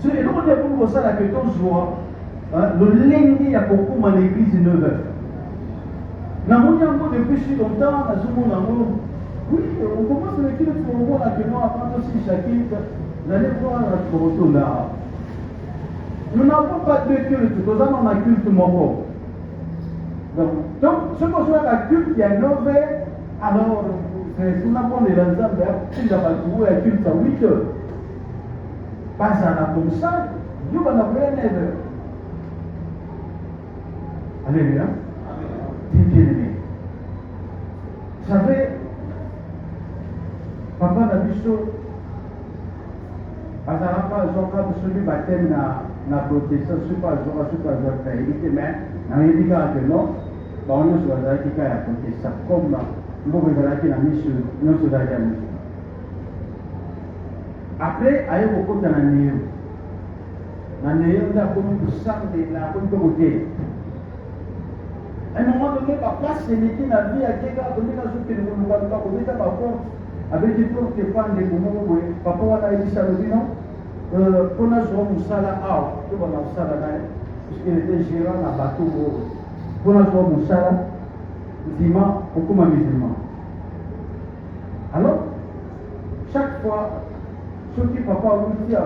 Et donc, on est pour ça la question joie. Le lundi, il y a beaucoup à l'église 9h. Depuis si longtemps, oui, on commence le culte pour le moment avant aussi chacun. Vous allez voir la photo là. Nous n'avons pas de culte, nous avons un culte moko. Donc, ce qu'on soit la culte, il y a 9h, alors, c'est tout n'importe les ensemble, il y a un culte à 8h. Pas ça comme ça, Dieu va nous faire 9h. Alléluia. Bien aimé. Vous savez, papa n'a vu ça. Parce que quand celui baptême na protection, je ne suis pas mais on a dit que non, on ne soit pas qui a protection. Comme nous avons dit la mission, nous sommes la mission. Après, il y a beaucoup de néo. La néo, on a beaucoup de sang de la côté. À un moment donné, papa, c'est l'équipe de la vie à quelqu'un, on a souhaité le monde, on a pas compte. Avec des tours qui font des mots, papa, on a dit ça le dit non. On a joué au Sala out, tout le monde a Sala là, puisqu'il était gérant à bateau. On a joué au Sala, musulman, beaucoup de musulmans. Alors, chaque fois, ceux qui papa ont dit,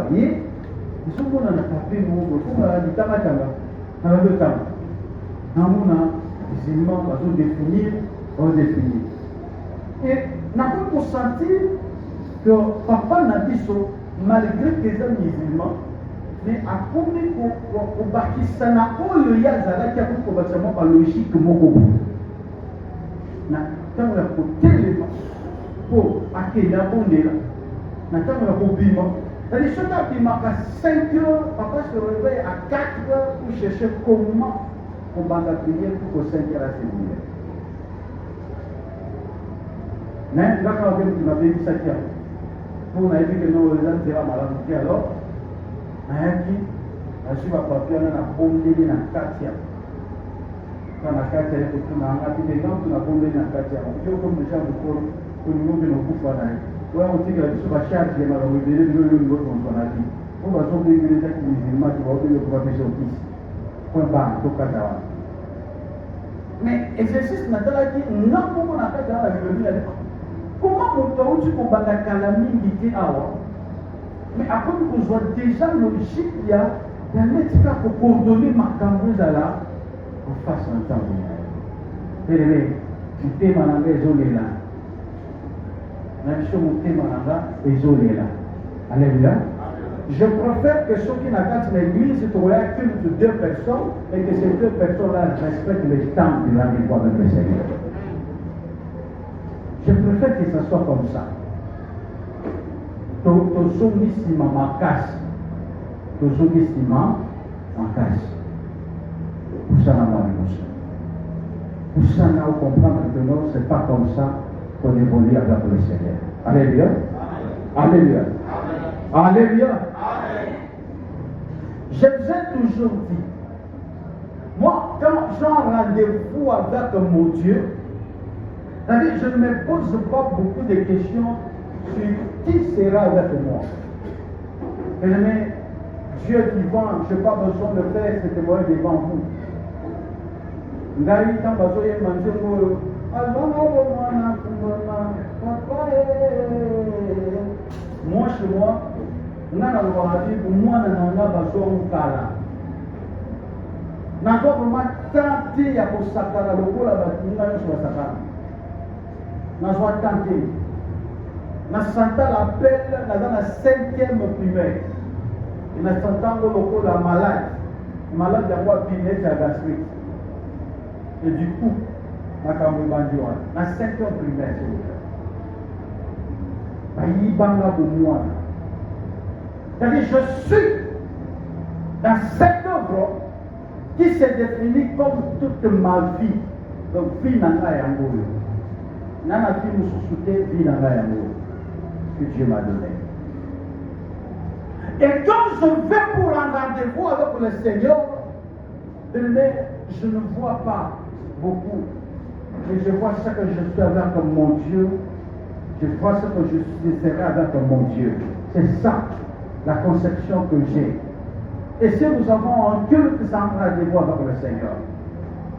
ils sont bons dans la tapée, comme on a dit, dans le temps. Les musulmans vont définir, Et nous avons consenti que papa n'a dit ça, malgré que les musulmans, mais à combien au Pakistan, il y a des gens qui ont logique quand on a côté pour accueillir la c'est-à-dire, si on a à 5 heures, papa se réveille à 4 heures pour chercher comment on va prier pour que 5 heures à séminaire. Mais là, quand on avait dit ça, pour a dit que nos gens seraient malades, alors, on a dit, je suis papier, on a bombé dans 4 heures. Quand on a 4 heures, on a dit des gens qui ont bombé dans 4 heures. Je veux comme les gens pour nous de nos coups. Ouais, on dit que la chose va charger, mais on va dire que nous sommes en vie. On va sauver les gens qui sont musulmans qui vont venir pour faire au fils. Point barre, tout cas. Mais exercice naturel qui non pour mon affaire dans la vie. Comment on peut dire qu'on va la calamité à mais après qu'on soit déjà logique, il y a un état pour coordonner ma caméra là en face d'un temps. Et tu t'es malade, isolé là. Alléluia. Je préfère que ceux qui n'attendent l'église soient qu'une de 2 personnes et que ces 2 personnes-là respectent les temps de la vie avec le Seigneur. Je préfère que ce soit comme ça. Ton soumission ma casse. Ton soumission ma casse. Pour ça, pour ça, nous comprendre que non, ce n'est pas comme ça qu'on évolue avec le Seigneur. Alléluia. Alléluia. Alléluia. Je vous ai toujours dit, moi, quand j'ai un rendez-vous avec mon Dieu, je ne me pose pas beaucoup de questions sur qui sera avec moi. Mais Dieu vivant, je n'ai pas besoin de faire ce témoin devant vous. Moi chez moi, on a pour moi, on a besoin de kala. N'a pas vraiment tenté à pour sakara le coup là-bas, on a sur sakara. N'a pas tenté. N'a senti l'appel dans la 5e primaire. Il n'a senti le coup la malade d'avoir piné sa gastrique. Et du coup, ma caméra la 5e primaire, il banga pour moi. C'est-à-dire, je suis dans cette œuvre qui se définit comme toute ma vie. Donc, vie dans la yango. Dans la vie, nous soutient vie dans la yango. Que Dieu m'a donné. Et quand je vais pour un rendez-vous avec le Seigneur, je ne vois pas beaucoup. Mais je vois ce que je suis avec mon Dieu. Je vois ce que je serai avec mon Dieu. C'est ça la conception que j'ai Et si nous avons un culte sans rendez-vous avec le Seigneur,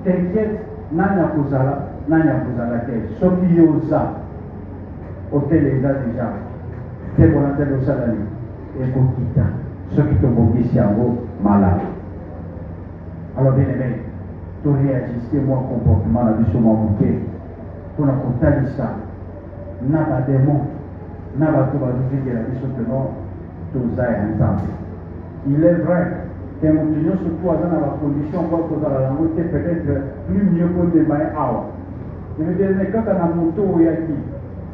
t'inquiète, Nanya Kozala, ce qui y osa, hôtel les a déjà, t'es volontaire de Salani, et Bokita, ceux qui te bokissent en haut, malade. Alors, bien aimé, tu réagissez moi comportement la vie sur mon bouquet, pour la compter ça, n'a pas de démon, n'a pas de vie de la vie sur le nom, tout ça est ensemble. Il est vrai que nous disons surtout dans la condition qu'on a la langue qui est peut-être plus mieux que des mains à je veux dire, quand on a mon tour, il y a qui,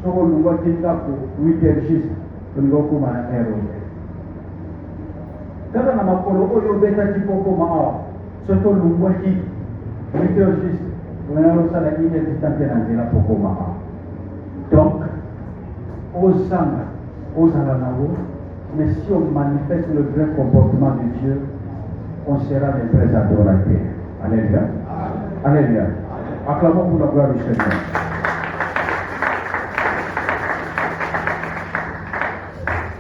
sur le voit qui est là pour 8 heures juste, on va comme un héros. Quand on a ma polo, on va être qui pour comme un surtout le voit qui, 8 heures juste, on a un salaire qui est là pour comme un. Donc, aux sangs, aux alanavos, mais si on manifeste le vrai comportement de Dieu, on sera des vrais adorateurs. Alléluia. Alléluia. Acclamons pour la gloire du Seigneur.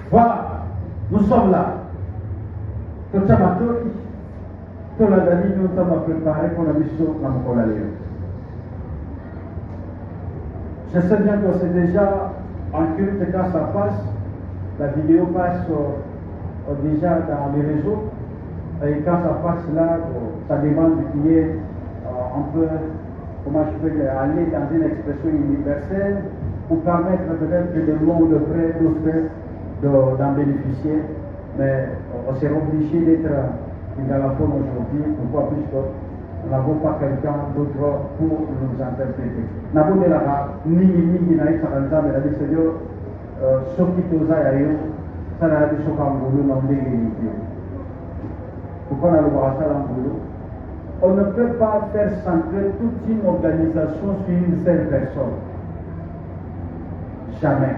Voilà, nous sommes là. Tout ça m'a tout la dernière nous sommes préparés pour la mission dans mon collègue. Je sais bien que c'est déjà en culte quand ça passe. La vidéo passe déjà dans les réseaux. Et quand ça passe là, ça demande qu'il y ait un peu, comment je peux aller dans une expression universelle pour permettre peut-être que le monde de près, d'en bénéficier. Mais on sera obligé d'être dans la forme aujourd'hui. Pourquoi? Puisque nous n'avons pas quelqu'un d'autre pour nous interpréter. Nous avons dit là, ni naïf à l'ensemble, mais la Seigneur, ce qui nous a eu, ça n'a pas été ce qu'on voulait demander. Pourquoi on a le voir ça dans le boulot? On ne peut pas faire centrer toute une organisation sur une seule personne. Jamais.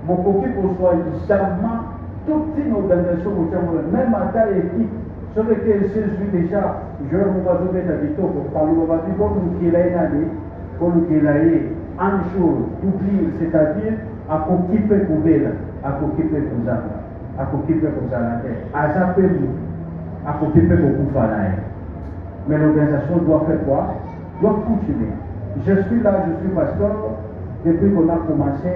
Beaucoup qui reçoit jamais toute une organisation, même à taille équipe, sur lequel je suis déjà, je vais vous dire pour parler de votre vie, pour nous qu'il ait une année, pour nous qu'il ait un jour d'oublier, c'est-à-dire à s'occuper pour elle, à s'occuper pour ça. À s'occuper pour ça la terre, à s'appeler, à s'occuper pour Koufanaï. Mais l'organisation doit faire quoi? Doit continuer. Je suis là, je suis pasteur. Depuis qu'on a commencé,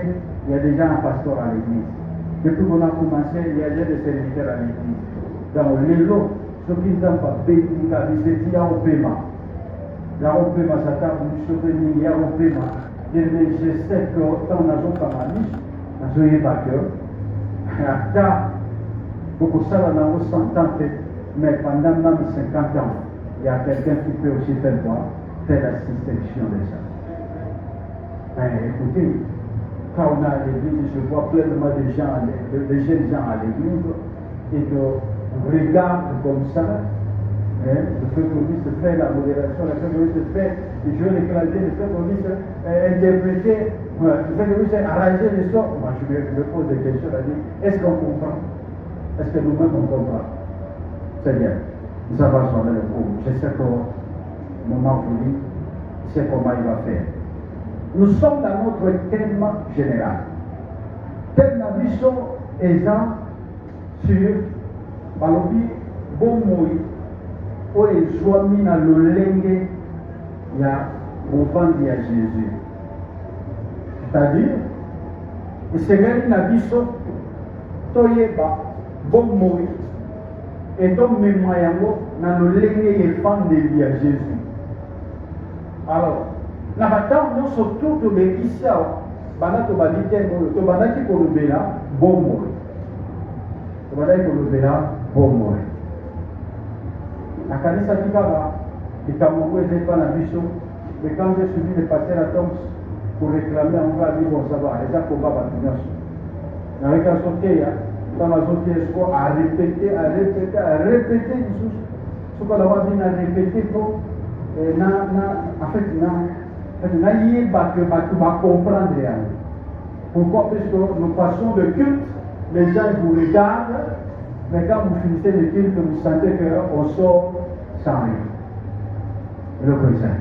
il y a déjà un pasteur à l'église. Depuis qu'on a commencé, il y a déjà des serviteurs à l'église. Dans les lots, ceux qui n'ont pas payé, il y a un paiement. Il y a un paiement, ça t'a voulu soutenir, il y a un paiement. Je sais que tant on a joué comme un niche, on n'a pas cœur. Beaucoup ça, on a 100 ans, mais pendant même 50 ans, il y a quelqu'un qui peut aussi faire quoi? Faire la distinction de ça. Écoutez, quand on a à l'église, je vois pleinement de jeunes gens à l'église, et de regardent comme ça, le fait qu'on se fait la modération, le fait qu'on se fait jouer les claviers, le fait qu'on se interpréter, le fait qu'on se arranger les sons. Moi, je me pose des questions, je dis, est-ce qu'on comprend? Est-ce que nous-mêmes on comprend? Seigneur, nous avons sonné le coup. Je sais que moment voulu, c'est comment il va faire. Nous sommes dans notre thème général. Thème de mission est sur Balobi, bon mot, où il soit mis dans le lingue, il y a au ventre à Jésus. C'est-à-dire, il se réunit dans la mission, Toyeba, bon mot, et donc, mes moyens, dans le lingue et fan de lui à Jésus. Alors, la bataille, nous sommes tous les ici, bana to balite to bana ki ko lubela bombo to bana ko lubela bombo la kanisa kikaba ikamongo ezepa na biso mais quand j'ai suivi le pasteur à Toms pour réclamer on va dire bon ça va les combat batu nyonso na reka soteya dans la zone esco à répéter lisusu soka la wazi na répéter pour en fait na comprendre. Pourquoi? Parce que nous passons de culte, les gens vous regardent, mais quand vous finissez le culte, vous sentez qu'on sort sans rien. Le présent.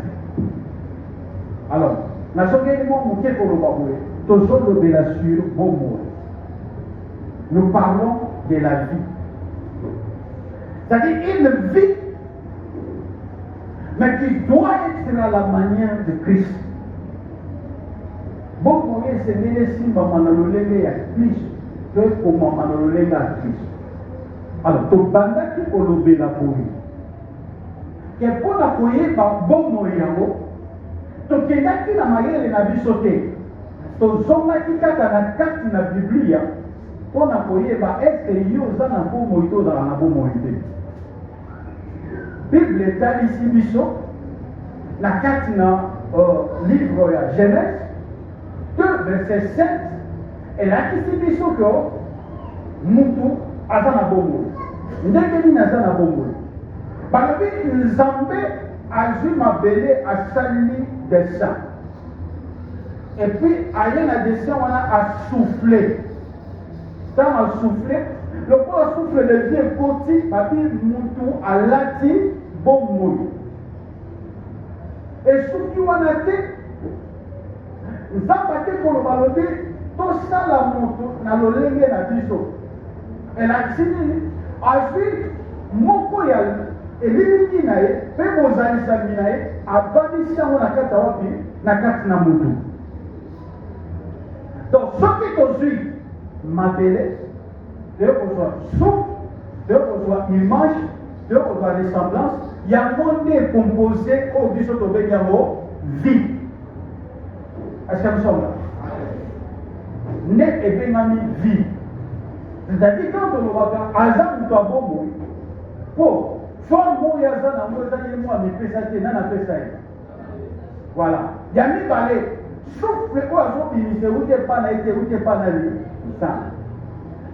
Alors, nous sommes pour le baboué, toujours le bélassure, bon mot. Nous parlons de la vie. C'est-à-dire une vie, mais qui doit être à la manière de Christ. Bon, c'est bien si maman le à Christ, que pour maman le à Christ. Alors, tu banda qui pour le la pour lui. Que pour la coyer par bon moyen, tu kenda qui la manière de la vie sauter. Tu zoma qui kata la carte de la Bible, pour la coyer par est-ce que yo za na bon moito dans la bon moité. Bible est ici mission, la carte dans livre de Genèse. 2 verset 7 et là qui se dit que mutu azana bongo ndenge nini azana bongo balobi nzambe azwi mabele asali dessin et puis aye na dessin wana asouffle ntango asouffle lokola asouffle levi ekoti babi mutu alati bomoi esuki wana te nzambe ate koloba lobi tosala moto na lolenge na biso elakisi nini azwi moko ya elilingi na ye mpe bozalisami na ye avandisi yango na kati ya wapi na kati na motu donc soki tozwi mabele toyo kozwa souffle toyo kozwa image toyo kozwa ressemblance yango nde ekompose oyo biso tobengi yango vie. Est-ce que nous sommes là? Ne ebengami vie. C'est-à-dire quand on va azam to abomo po forme moya za na moza ye mo amepesa te na na pesa ye. Voilà. Yami balé souffle ko azo binise ute pa na ite ute pa na li. Ça.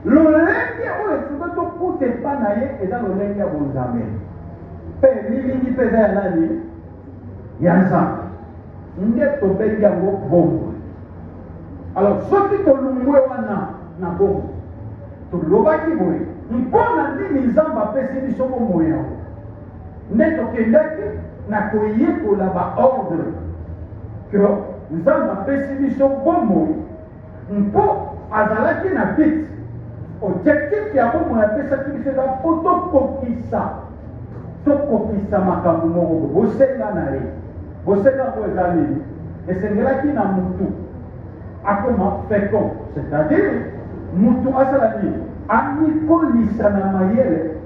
Lolenge o efuka to kute pa na ye eza lolenge ya bonzambe. Pe lilingi pesa ya nani? Yanza. Nde tobengi yango bongo. Alors soki tolungwe wana na bongo tolobaki boye mpona nini nzambe apesi biso bomoi yango nde tokendaki na koyekola baordre ke nzambe apesi biso bomoi mpo azalaki na bit objectif ya bomoi apesaki biso eza mpo tokokisa makambo moko bosenga na ye bosenga ngo eza nini esengelaki na mutu akoma fécond, c'est-à-dire mutu asala nini amikolisa na mayele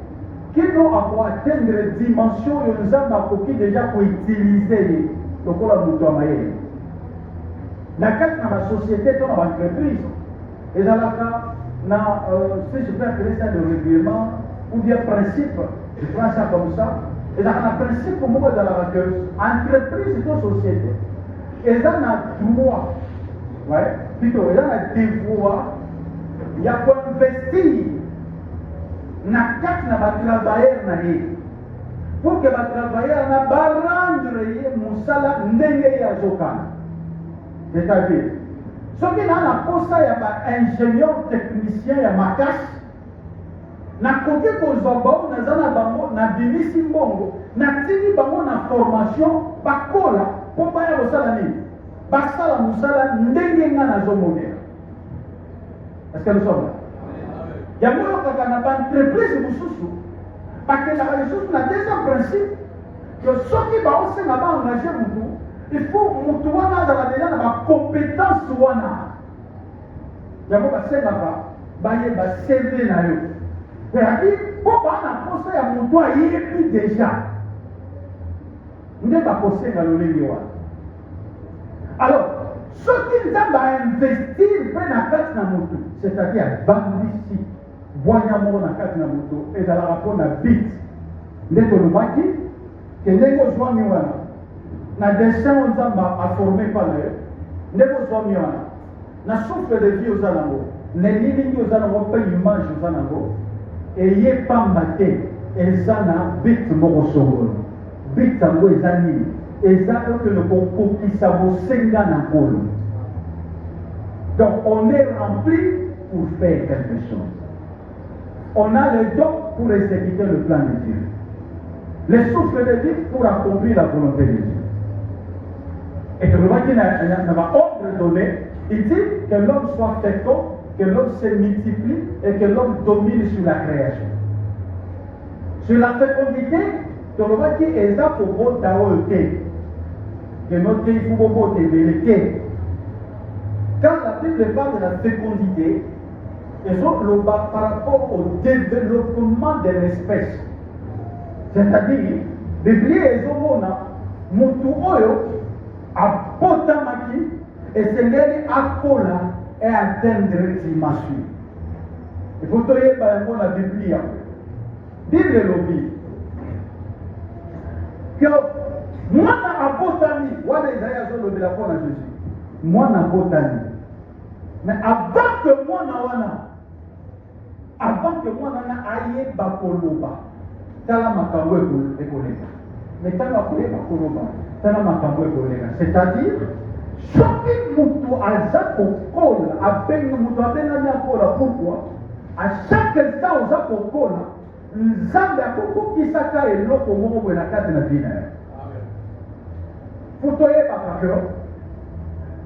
kino akoatteindre dimension oyo nzambe akoki deja koutilize ye lokola mutu ya mayele na kati na basociété to na baentreprise ezalaka na si je peux appeler ça le règlement ou bien principe, je prends ça comme ça. Et dans le principe, pour moi, dans la entreprise et société, ils ont un droit, ouais, plutôt, ils ont un devoir, il y a pour investir dans le travailleur, pour que le travailleur n'a pas rendre mon salaire n'ayez à Zokan. C'est-à-dire, ce qui est dans la poste, il y a un ingénieur technicien, il y a ma casse. Na koke kozwa bao nazana bango na bimisi mbongo na tini bango na formation bakola po baya kosala nini basala musala ndenge nga nazomonela. Est-ce que nous sommes là? Yango oyo kaka na baentreprise mosusu bakendaka lisusu na deuxième principe ke soki baosenga baengage mutu il faut mutu wana azala deja na bacompétence wana yango basengaka bayeba CV na yo. C'est-à-dire, pour la poste ya mutu ayebi déjà. Nde bakose na lolenge wana. Alors, soki nzambe investir mpe na kati na mutu, c'est-à-dire bandisi bwanya moko na kati na mutu ezalaka mpo na bit nde tolobaki ke ndenge ozwami wana na dessin oyo nzambe aforme mpa na yo ndenge ozwami wana na souffle de vie oza nango na elilingi oza nango mpe image oza nango eye pamba te eza na bit moko songolo bit yango eza nini eza okende kokokisa bosenga na nkolo. Donc on est rempli pour faire quelque chose. On a le don pour exécuter le plan de Dieu, le souffle de vie pour accomplir la volonté de Dieu. Et que le roi qui n'a pas ordre donné, il dit que l'homme soit fécond, que l'homme se multiplie et que l'homme domine sur la création. Sur la fécondité, tu vois qui est là pour votre taoté. Que notre il faut beaucoup de quand la Bible parle de la fécondité, ils ont le bas par rapport au développement de l'espèce. C'est-à-dire, Bible est au monde, Mutu Oyo, à Potamaki, et c'est l'aide à Kola et atteindre dimension. Il faut trouver par exemple la Bible. Bible est l'objet. Que moi, à Potami, moi, les aïeux sont de la foi à Jésus. Moi, à Potami. Mais avant que moi, aïe bakoloba, tala makambo ekoleka. Mais tala koye bakoloba, tala makambo ekoleka. C'est-à-dire, soki mutu aza kokola, abengi mutu abengami akola. Pourquoi? À chaque instant oza kokola, nzambe akokokisaka eloko moko boye na kati na vie na yo. Po toyebaka ke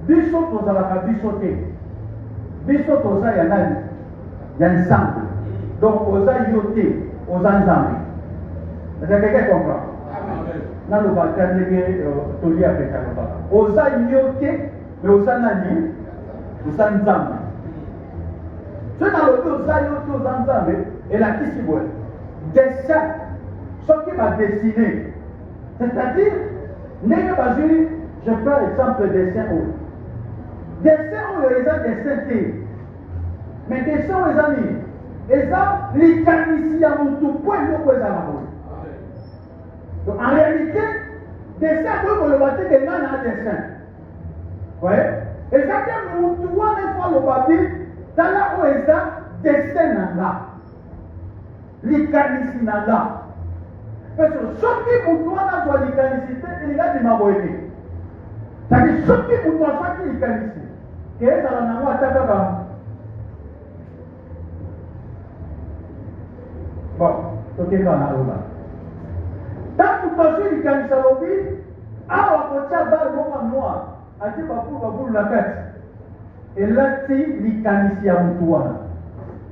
biso tozalaka biso te. Biso toza ya nani? Ya nzambe. Donc oza yo te, oza nzambe. Est-ce que quelqu'un comprend? Dans le bâtiment ndenge toli apeka lobaka. Oza yo te, mais oza nani? Oza nzambe. Ce dans le dos oza yo te, oza nzambe, elakisi boye. Dessin, ce qui m'a dessiné. C'est-à-dire, ndenge bazwi, je prends l'exemple dessin oyo. Dessin oyo eza dessin te. Mais dessin oyo eza nini? Eza likanisi ya mutu po eloko ezala boye. Donc en réalité, dessin oyo koloba te de nani na dessin. Voyez? Eza te mutu wana efo aloba bi tala oyo eza dessin na nga. Likanisi na nga. Parce que soki mutu wana azwa likanisi te elingandima boye te. C'est-à-dire soki mutu azwaki likanisi ke ezala nango ata kaka bon, tokenda na loba. Tant mutu azwi likanisi alobi awa kotia bale moko noir ati babulu na kati elati likanisi ya mutu wana.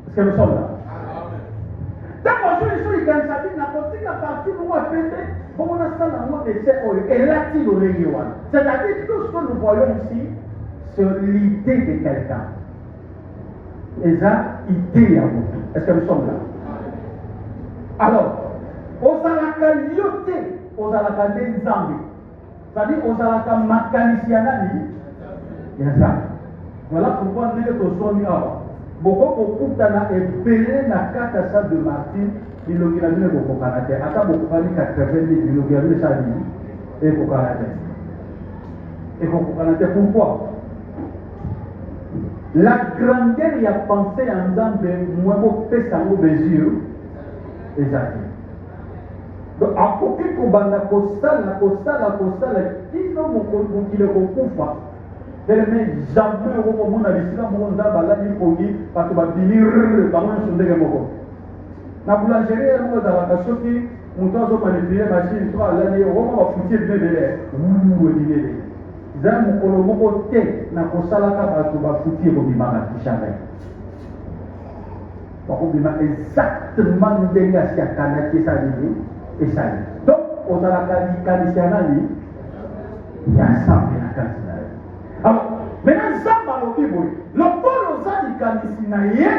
Est-ce que nous sommes là? Tant que je suis likanisi abi na kotika parti moko apende bon na sala nango dessin oyo elati lolenge wana. C'est-à-dire tout ce que nous voyons ici c'est l'idée de quelqu'un. Et ça, idée à vous. Est-ce que nous sommes là? Alors, ozalaka yote, ozalaka nzambe. C'est-à-dire, ozalaka makanisi ya nani? Ya nzambe. Voilà pourquoi nous sommes là. Beaucoup kokutana ebele na kata sa de Martin, bilogi na bino kokokana te. Ata bokokani 80 bilogi ya bino sa bino ekokana te. Ekokana te pourquoi? La grandeur y a pensé en Nzambe, moi, je fais ça au mesure. Exact. Donc, à côté de la kosala, qui n'a mon qu'il est au mais jamais au moment où l'islam on a baladi kogi parce que va venir par un sondé moko. Na boulangerie on a la soki montant zo manipuler machine soit là ni on va foutir de bébé. Ouh za mokolo moko te na kosalaka bato bafuti ekobimaka kishangai bakobima exactement ndenge asi akanaki esali donc ozalaka likanisi ya nani ya nzambe na kati na ye. Alors maintenant nzambe alobi boye lokolo oza likanisi na ye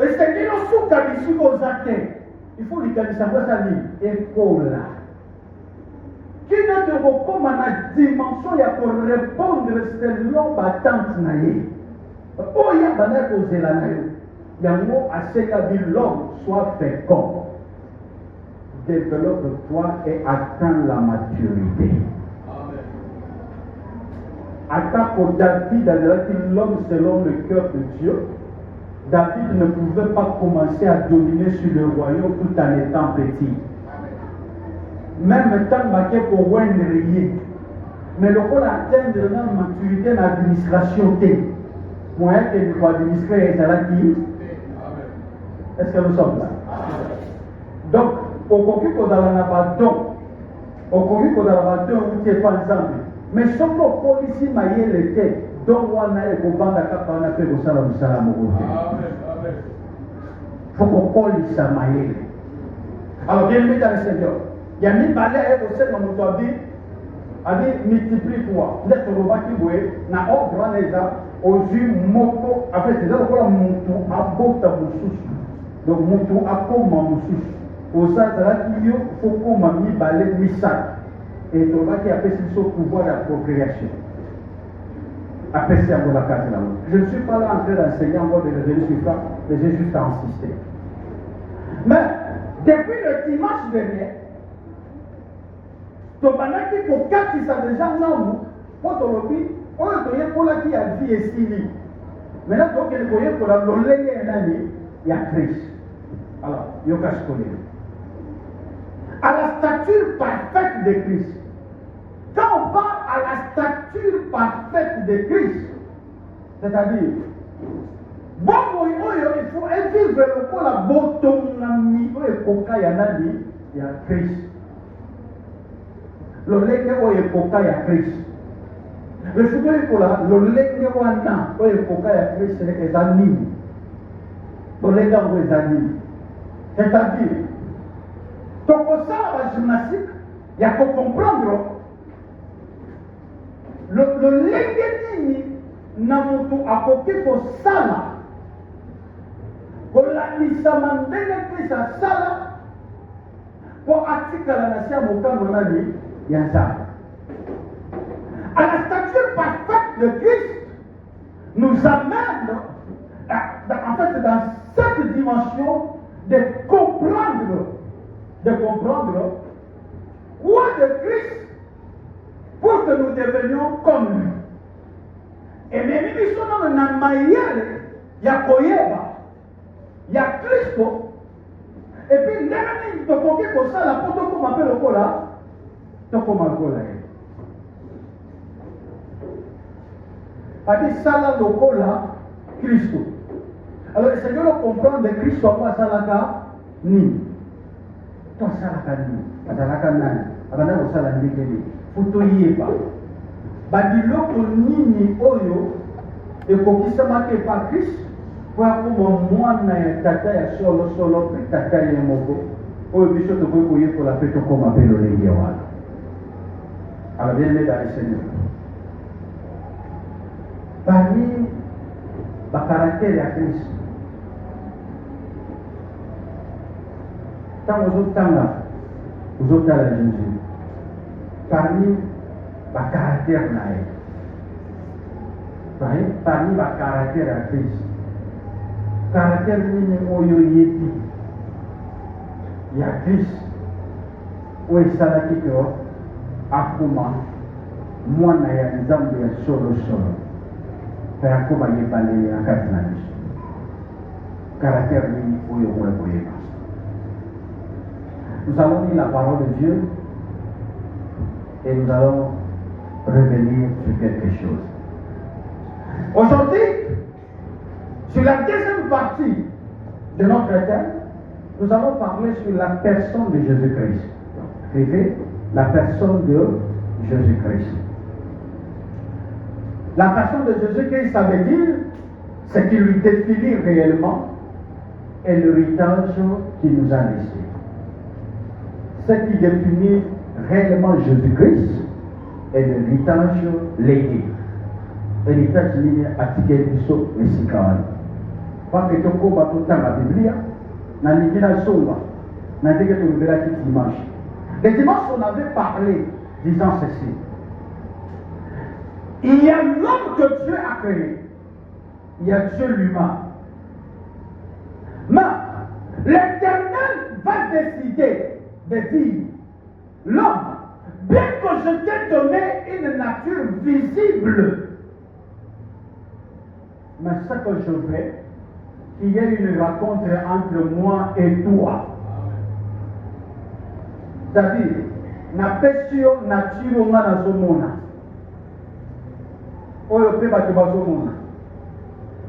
esengi nosuka bisika oza te il faut likanisi yango esali ekola qui n'a de recours à la dimension pour répondre selon la tente naïe. Oh, il y a banal posé la naïe. Il y a un mot à ce que l'homme soit fécond. Développe-toi et atteins la maturité. Attaque au David, l'homme selon le cœur de Dieu. David ne pouvait pas commencer à dominer sur le royaume tout en étant petit. Même temps marqué pour rien. Mais le rôle atteindre la maturité dans l'administration T. Moyen que nous administrer qui. Est-ce que nous sommes là? Donc, au cocu qu'on a un abandon, au cocu qu'on a un abandon, vous n'êtes pas ensemble. Mais ce qu'on peut ici mailler l'été, donc on a et qu'on vend la carte, on a fait au salam salam au côté. Il faut qu'on colle ça mailler. Alors, bien aimé dans le Seigneur, il y a mis balai au sein de mon toit, a dit multiplie-toi. N'est-ce pas qui voyait, n'a pas grand lézard, aux yeux moko, en fait, c'est là où mon a beau ta moussous. Donc, mon a comme ma moussous. Au sein de la il faut qu'on m'a mis balai, mis ça. Et tu vois qu'il y a ce pouvoir de la procréation. Après, c'est à la carte là. Je ne suis pas là en train d'enseigner encore de revenir sur ça, mais j'ai juste à insister. Mais, depuis le dimanche dernier, tu as dit pour 4 qui sont déjà non, pour ton lobby, on a pour la qui a vie et signé. Maintenant, tu as dit pour la lolé et l'année, il y a Christ. Alors, il y a qu'à se connaître. À la stature parfaite de Christ. Quand on parle à la stature parfaite de Christ, c'est-à-dire, bon, il faut vivre le coup la botomami, il y a Christ. Le lenge oye koka ya Christ. Le futur pour la, le lenge wana oye koka ya Christ c'est les amis. Le lenge oye amis. C'est-à-dire, ton ça la gymnastique, il y a qu'à comprendre. Le lenge nini na mutu akoki ko sala. Ko la nisamandele kisa sala. Pour article la nation mokano nani. Il y a ça. À la stature parfaite de Christ, nous amène, en fait, dans cette dimension, de comprendre quoi de Christ pour que nous devenions comme lui. Et même si nous sommes dans Maïel, il y a Koyeba, il y a Christ, et puis, nous avons pour ça, la porte qu'on appelle le cola. Adi sala lokola Christo. Alors le Seigneur comprend de Christo apa salaka ni. Toi salaka ni. Salaka nani. Abana ko sala ndikeli. Futo yeba. Badiloko nini oyo ekokisa make pa Christ. Kwa kuma mwana ya tata ya solo tata ya moko. Oyo biso to ko yekola peto koma pelo lengi wana. Alors bien aimé dans le Seigneur. Parmi le caractère de Christ, quand vous êtes à Jésus, parmi le caractère parmi le caractère de Christ, caractère de il y a Christ, où est ça qui est akuma mwana ya nzambe ya solo pe akuma yebale ya kati na biso caractère nini oyo koyeba. Nous allons lire la parole de Dieu et nous allons revenir sur quelque chose. Aujourd'hui, sur la deuxième partie de notre thème, nous allons parler sur la personne de Jésus-Christ. Écrivez la personne de Jésus-Christ. La personne de Jésus-Christ, ça veut dire ce qui lui définit réellement et l'héritage qu'il nous a laissé. Ce qui définit réellement Jésus-Christ est l'héritage légué. L'héritage légué article biso mesikawani. Parce que tout comme tout dans la Bible, na ningina songa, na deke tu verras qui dimanche. Le dimanche, on avait parlé, disant ceci. Il y a l'homme que Dieu a créé. Il y a Dieu lui-même. Mais l'Éternel va décider de dire, l'homme, bien que je t'ai donné une nature visible, mais ce que je veux, qu'il y ait une rencontre entre moi et toi. C'est-à-dire, na pesio nature na zomona. Oyo pe ba bazomona.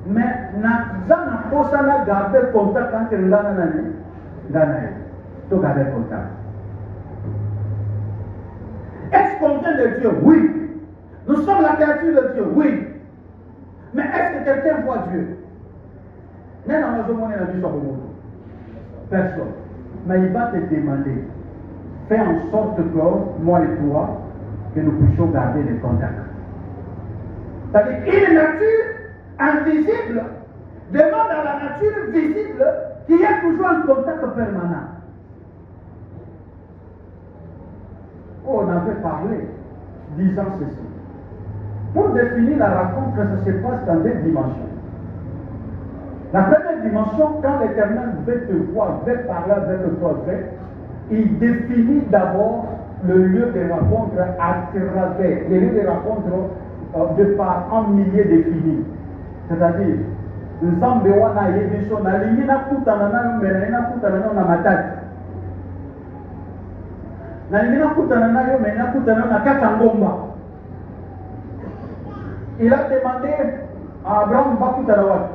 Mais na zana posa na garder contact entre ngana nani. Ngana. To garder contact. Est-ce qu'on vient de Dieu? Oui. Nous sommes la créature de Dieu? Oui. Mais est-ce que quelqu'un voit Dieu? Personne. mais il va te demander, fais en sorte que moi et toi, que nous puissions garder les contacts. C'est-à-dire une nature invisible demande à la nature visible qu'il y ait toujours un contact permanent. Oh, on avait parlé, disant ceci. Pour définir la rencontre, ça se passe dans des dimensions. La première dimension, quand l'Éternel veut te voir, veut parler avec toi, il définit d'abord le lieu de rencontre à travers, le lieu de rencontre de par un millier défini. C'est-à-dire, Nzambe wana yebiso na lingi na kutana na mbele na kutana na matati. Na lingi na kutana na yo na kutana na katangomba. Il a demandé à Abraham Bakutarawat.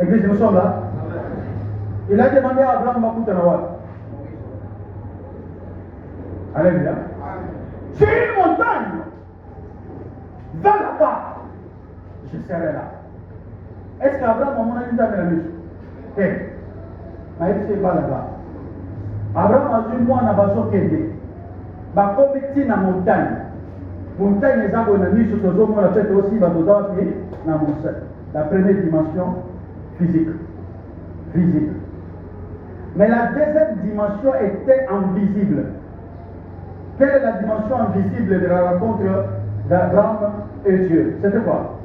Église, nous sommes là. Il a demandé à Abraham Bakutarawat. Alléluia. J'ai une montagne. Va là-bas. Je serai là. Est-ce qu'Abraham a dit ça de la mission? Eh, mais il va là-bas. Abraham a dit moi, on a besoin d'aider. Bah, comme il est dans la montagne. Montagne, les arbres, on a mis sur ce zone, on a fait aussi dans nos dents, dans mon sein. La première dimension physique. Visible. Mais la deuxième dimension était invisible. Quelle est la dimension invisible de la rencontre d'Abraham et Dieu? C'était quoi?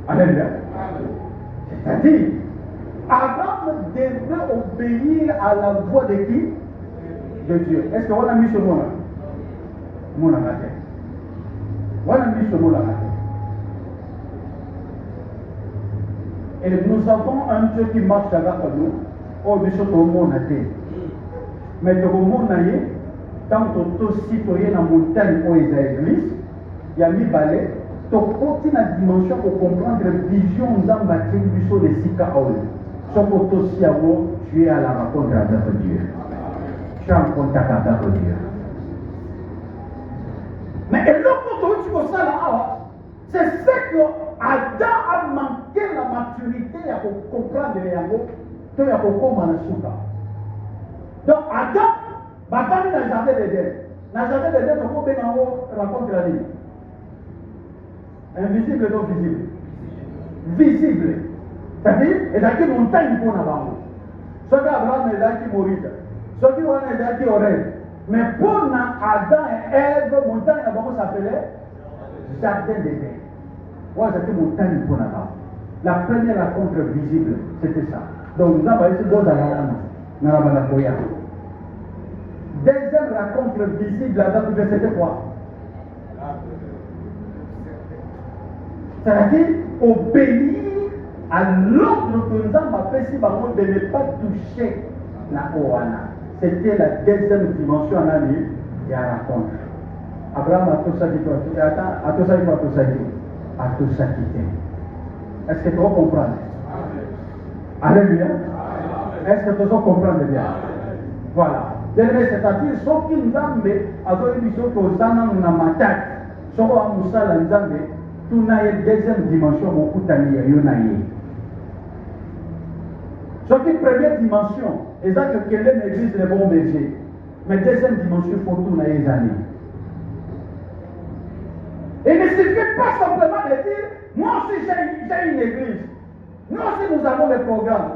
Alléluia. C'est-à-dire, Abraham devait obéir à la voix de qui? De Dieu. Est-ce qu'on a mis ce mot-là? Mot dans la tête. On a mis ce mot-là dans la tête. Et nous avons un Dieu qui marche avec nous. Oh, bien sûr, tout le monde a été. Mais tout le monde a été. Tant que tout citoyen dans la montagne où il y a l'église, il y a mis balai. Donc, aucune dimension pour comprendre la vision de Zambati du saut de Sika Aoul. Sauf que tu es à la rencontre avec Dieu. Tu es en contact avec Dieu. Mais l'autre chose, c'est ce que Adam a manqué la maturité pour comprendre les yango, que y a beaucoup de souka. Donc, Adam, n'a jamais d'aider. N'a jamais d'aider pour qu'on rencontre la vie. Invisible non visible. Visible. C'est-à-dire, il y a une montagne pour nous. Ce qu'Abraham est là qui mourit. Ce qui est là qui aurait. Mais pour Adam et Ève, montagne s'appelait Jardin d'Éden. Ouais, c'était une montagne pour nous. La première rencontre visible, c'était ça. Donc nous avons ici deux Alarana. Deuxième rencontre visible, c'était quoi? C'est-à-dire obéir à l'ordre que nous avons fait si de ne pas toucher la Oana. C'était la deuxième dimension en année de la rencontre. Abraham a tout ça dit. Est-ce que tu comprends? Alléluia. Est-ce que tu comprends bien? Voilà. C'est-à-dire, ce qui nous a mis à une mission que nous avons dans ma tête, ce qui nous a mis tout na deuxième dimension beaucoup d'années yonaye. Ce qui est première dimension, c'est que quelle est l'église de bon berger. Mais deuxième dimension, il faut tout na les années. Et il ne suffit pas simplement de dire, moi aussi j'ai une église. Nous aussi nous avons des programmes.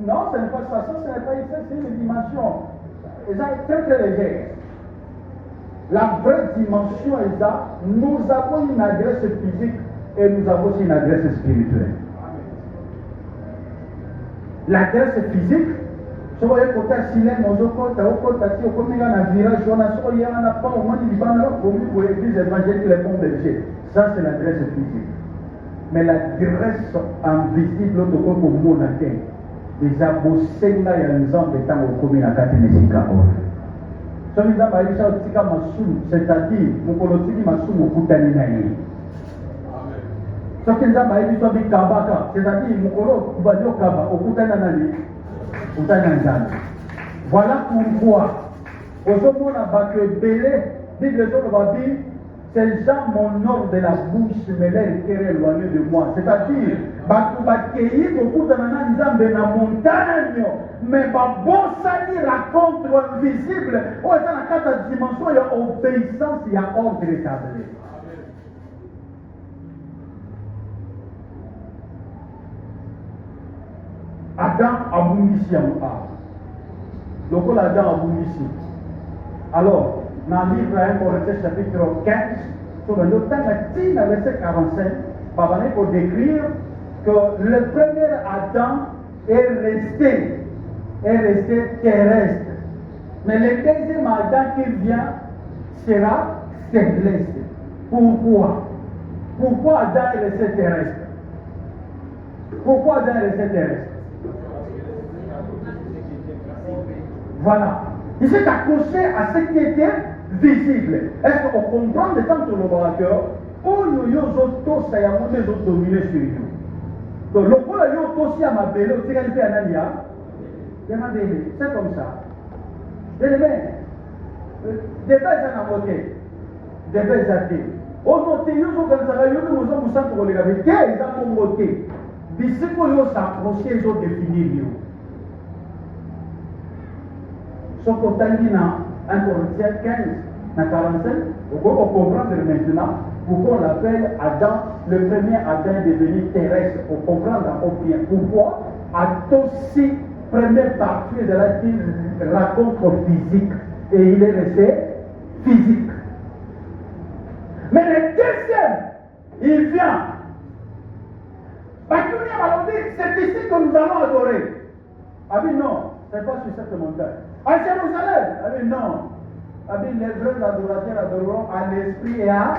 Non, ce n'est pas ça, ce n'est pas ça, c'est une dimension. C'est très très léger. La vraie dimension est ça, nous avons une adresse physique et nous avons aussi une adresse spirituelle. L'adresse physique, si vous voyez côté Silem, on a virage, on a pas au moins du Liban, pour l'église évangélique, les ponts bergers. Ça, c'est l'adresse physique. Mais l'adresse invisible, l'autre côté pour mon atteint, les abossés là, il y a un exemple de temps au commun à Katimesika. C'est-à-dire, mon colotiki masumu okutani na ye. Soki nzambe ayebi so bikabaka, c'est-à-dire mokolo badi okaba okutani na nani? Okutani na nzambe. Voilà pourquoi ozomona bato ebele Bible ezoloba bi ces gens m'honorent de la bouche, mais leur cœur est éloigné de moi. C'est-à-dire, bakei beaucoup de nzambe na montagne, mais babosani rencontre invisible. Oh, dans la quatre dimension, il y a obéissance, il y a ordre établi. Adam abundisi yango. Donc Adam abundisi. Alors, dans le livre 1 Corinthiens chapitre 15, sur le verset 45, pour décrire que le premier Adam est resté terrestre. Mais le deuxième Adam qui vient sera céleste. Pourquoi? Pourquoi Adam est resté terrestre? Pourquoi Adam est resté terrestre? Voilà. Il s'est accroché à ce qui était visible. Est-ce qu'on comprend de temps sur le collaborateur où nous autres, ça y a monté les autres dominés sur nous. Donc, le coup, il y a aussi à ma belle, c'est qu'elle fait un alia. C'est comme ça. Des belles à voter. Des belles athées. On note, nous avons comme ça, nous avons ça pour les gars. Ils ont voté. D'ici qu'on y a s'approché, ils ont défini. Ce qu'on a dit dans 1 Corinthiens 15, dans 45, on comprend maintenant pourquoi on l'appelle Adam, le premier Adam est devenu terrestre. On comprend bien pourquoi Adam, si première partie de la vie rencontre physique et il est resté physique. Mais le deuxième, il vient. C'est ici que nous allons adorer. Ah oui, non, ce n'est pas sur cette montagne. À Jérusalem, ah oui, non. Ah oui, les vrais adorateurs adoreront à l'esprit et à.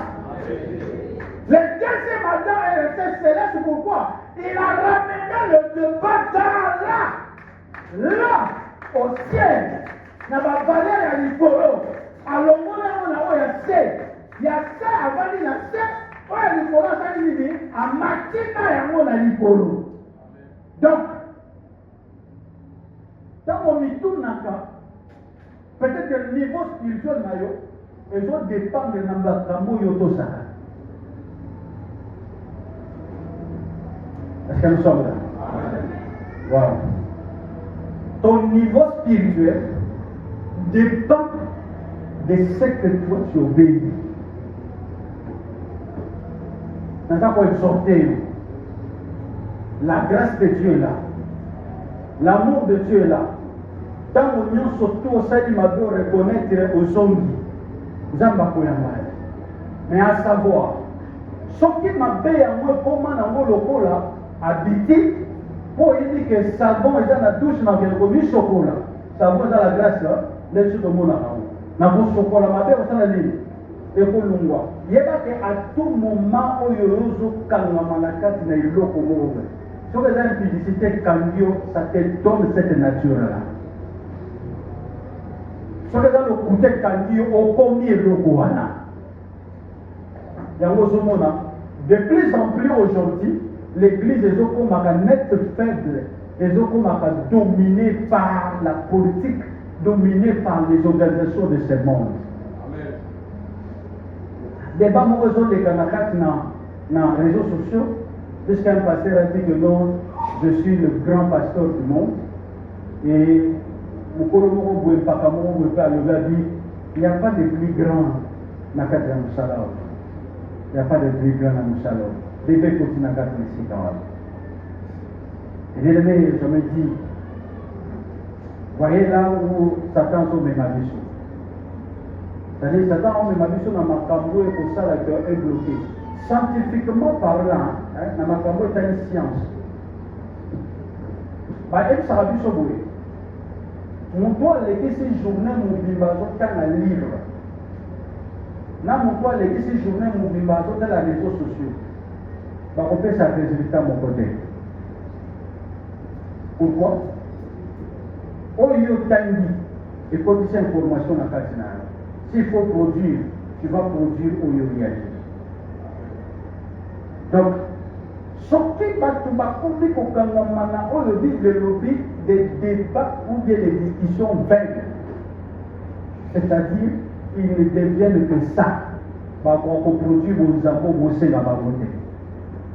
Le deuxième Adam est resté céleste. Pourquoi? Il a ramené le débat là, au ciel. Dans la vallée, il y a l'Iporo. Alors, il y a C. Il y a C avant, il y a C. Il y a l'Iporo, ça dit, à Matina, il y a l'Iporo. Donc, quand on y tourne encore, peut-être que le niveau spirituel, ils vont dépendre de l'ambassadeur Yoto-Sara. Est-ce que nous sommes là? Wow. Ton niveau spirituel dépend de ce que toi tu obéis. Dans ça, pour exhorter, la grâce de Dieu est là. L'amour de Dieu est là. Tant qu'on y surtout au sein du mabio reconnaître aux zombies, mais à savoir, ce qui m'a payé à moi, comment on a le là, habité, pour dire que savon est dans la douche, dans le chocolat. Savon est dans la glace, les choses de mon amour. Dans le chocolat, ma belle, on s'en a dit. Et pour le mois. Il y a qu'à tout moment, où il y a un peu de temps, si vous avez une publicité cambio, ça te donne cette nature-là. Si vous avez le côté cambio, au premier logo, de plus en plus aujourd'hui, l'église est comme un net faible, est comme dominée par la politique, dominée par les organisations de ce monde. Les bas mauvais les Kanakats dans les réseaux sociaux, puisqu'un pasteur a dit que non, je suis le grand pasteur du monde. Et il n'y a pas de plus grand Nakat Moussala. Il n'y a pas de plus grand Moussala. Les deux côtés Nakat ici quand même. Et je me dis, voyez là où Satan se met ma vie. C'est-à-dire, Satan met ma vie dans ma cambo et pour ça, le cœur est bloqué. Scientifiquement parlant, dans ma cambo est une science. Elle sera plus sauvé. Mon toit, les ces journées, mon bimbazo, quand un livre. Là, mon toit, les ces journées, mon bimbazo, dans les réseaux sociaux. On peut ça résultat à mon côté. Pourquoi? Au lieu de il faut que cette information dans le canal. S'il faut produire, tu vas produire au lieu de réagir. Donc, ce qui va tout public au Kangamana, on le dit, le lobby des débats ou bien des discussions vaines. C'est-à-dire, ils ne deviennent que ça. bakoproduire bonzambe bosenga bango te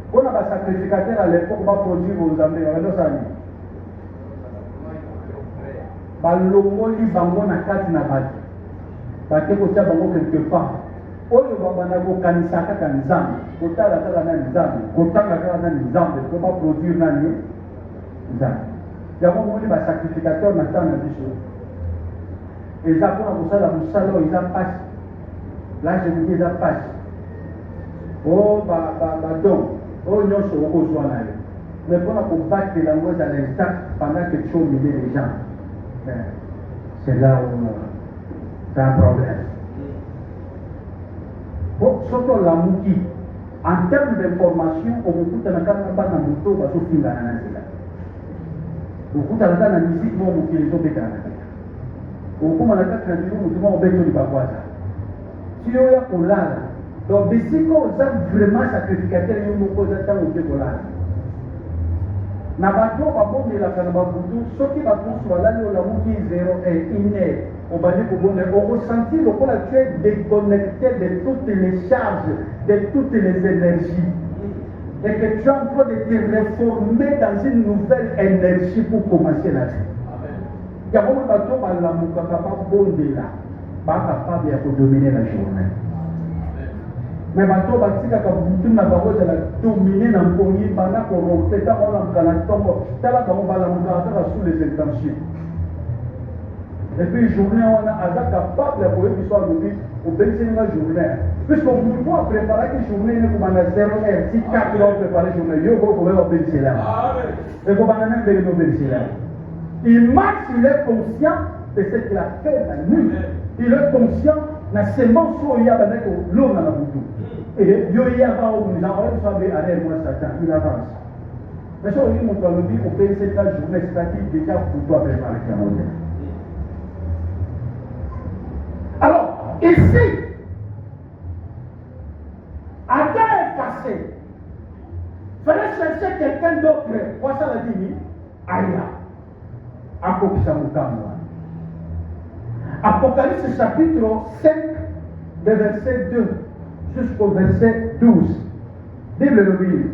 mpona basacrificateur à l'époque baproduire bonzambe bakadosani balongoli bango na kati na bato bake kotia bango quelque part oyo babanda kokanisa kaka nzambe kotala kaka na nzambe kotanga kaka na nzambe po baproduire nani nzambe yango moni basacrificateur na ntango na biso eza mpona kosala mosala oyo eza mpasi lage moke eza mpasi o badon oyo nyonso okozwa na yo mais mpona kobatela yango ezala exact pendant que tu humilies les gens c'est là où c'est un problème soki olamuki en terme d'information okokutana kaka na bana moto bazofingana na nzela okutana kaka na misiki moko mokili ezobetana na kaka okomana kaka na bino motu moko obeto libakwaza si oya kolala donc bisika oza vraiment sacrificateur yo moko oza ntango oke kolala na bato babondelaka na babutu soki bapusu balali olamuki 0 obandi kobonde okosentir lokola tu es déconnecté de toutes les charges de toutes les énergies et que tu es en train de te réformer dans une nouvelle énergie pour commencer la vie yango mo bato balamukaka babondela bakapable ya kodomine la journée mais bato batikaka butu na bango ezala domine na mpongi banda korompe ntango olamuka na ntongo tala bango balamukaka kaka sous les intentions et puis journée wana aza capable ya koyebi so alobi obekiseli nga journée puisque moto apreparaki journée ene kobanda 0 ti 4 heures préparé journée yo kokokoyeba obekisela ekobanda na ndenge obekisela il marche, il est conscient de ce qu'il a fait la nuit. Il est conscient na semence où il y a l'eau dans la boutou. Et il y a pas où nous avons fait arrêt moi Satan, il avance. Mais ça, il montre le but, on fait cette journée, c'est-à-dire déjà pour toi préparer la monnaie. Alors, ici, Adam est passé. Il fallait chercher quelqu'un d'autre. Quoi ça l'a dit? Aïe. Apocalypse chapitre 5, de verset 2 jusqu'au verset 12. Bible le livre.